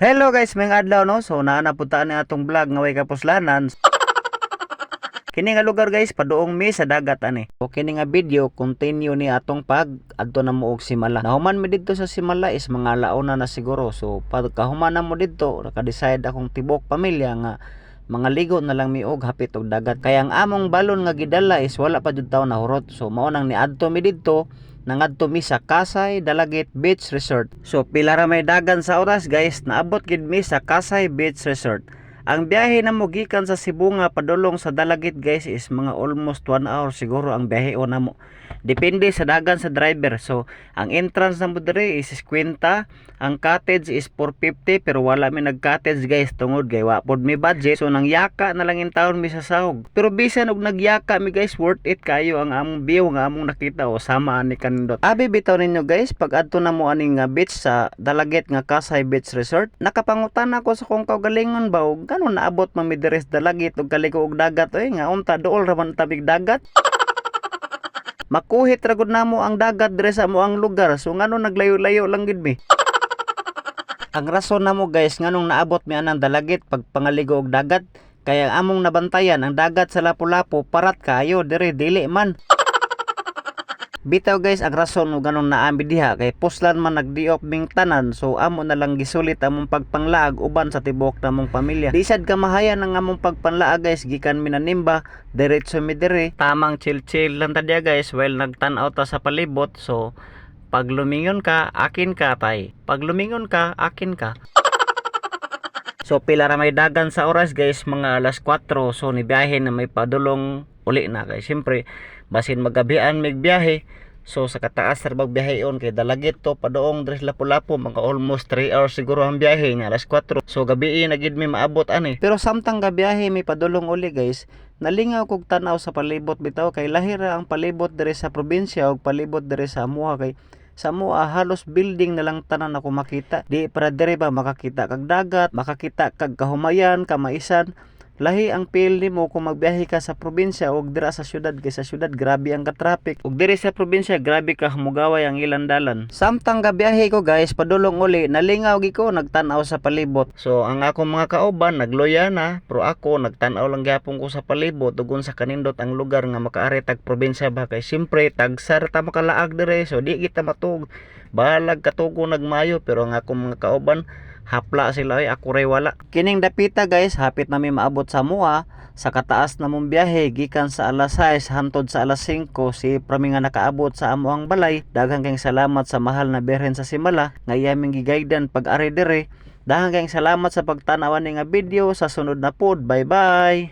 Hello guys, may adlaw no. So naanapuntaan ni atong vlog nga way kapuslanan. Kini nga lugar guys, paduong mi sa dagat ani. So kini nga video continue ni atong pag adto na mo og Simala. Nahuman mi didto sa Simala is mga launa na siguro. So pagkahuman na mo didto, naka-decide akong tibok pamilya nga mga ligo na lang mi og hapit og dagat. Kaya ang among balon nga gidala is wala pa jud taw nahurot. So mao nang niadto mi didto nangadto mi sa Kasay Dalagit Beach Resort. So pila ra may dagan sa oras guys, naabot gid mi sa Kasay Beach Resort. Ang biyahe na mo gikan sa Cebu nga padulong sa Dalagit guys is mga almost 1 hour siguro ang biyahe o namo. Depende sa dagan sa driver. So ang entrance na mo dire is 50, ang cottage is 450 pero wala mi nag-cottage guys tungod kay wa pod mi budget. So nang yaka na lang in taon mi sa sahog. Pero bisan og nagyaka mi guys, worth it kayo ang among view nga among nakita o sama ani kanindot. Abi bitaw ninyo guys, pag adto na mo ani nga beach sa Dalagit nga Kasay Beach Resort, nakapangutan ako sa kung kaugalingon ba og kanon naabot man mi dire sa Dalagit og kaliko og dagat nga unta dool ra man tabig dagat. Makuhit ra gud namo ang dagat dire sa moang lugar. So ngano naglayo-layo lang gid mi. Ang rason namo guys nganong naabot mi anang Dalagit pag pangaligo og dagat kaya among nabantayan ang dagat sa Lapu-Lapu parat kaayo dire dili man. Bitaw guys ang rason ug ganong naambi diha kay puslan man nagdiop bing tanan, so amo na lang gisulit among pagpanglaag uban sa tibok namong pamilya. Di sad kamahayan ang among pagpanlaag guys, gikan minanimba diretso mi dire. Tamang chill lang ta diha guys while nagtan-aw ta sa palibot. So pag lumingon ka akin ka tay, pag lumingon ka akin ka. So pila ra may dagan sa oras guys, mga alas 4. So ni biyahe na may padulong uli na guys. Siyempre basin magabian mig biyahe. So sa kataas ra magbiyaheon kay Dalagit to padoong dres Lapu-Lapu mga almost 3 hours siguro ang biyahe nga alas 4. So gabi na gid mi maabot ani. Pero samtang gabiyahe mi padulong uli guys, nalingaw kog tan-aw sa palibot bitaw kay lahira ang palibot dire sa probinsya ug palibot dire sa amuha kay sa mua halos building na lang tanan ako makita. Di para dire ba makakita kag dagat, makakita kag kahumayan, kamaisan. Lahi ang feel nimo kung magbiyahe ka sa probinsya ug dira sa syudad kay sa syudad grabe ang ka-traffic ug diri sa probinsya grabe ka mugaway ang ilang dalan. Samtang gabiyahe ko guys padulong uli nalingaw gi ko nagtan-aw sa palibot. So ang akong mga kauban nagloya na pero ako nagtan-aw lang gyapon ko sa palibot ug sa kanindot ang lugar nga makaari tag probinsya ba kay simpre tagsar ta makalaag dire so di kita matug. Balag katugo nagmayo pero ang akong mga kauban hapla sila ako ray wala. Kining dapita guys hapit na mi maabot sa mua sa kataas na mong biyahe gikan sa alas 6 hantod sa alas 5 si prami nga nakaabot sa amuang balay. Daghang kayong salamat sa mahal na Birhen sa Simala nga iyaming gigaydan pag ari dire. Daghang kayong salamat sa pagtanawan ni nga video. Sa sunod na pod, bye bye.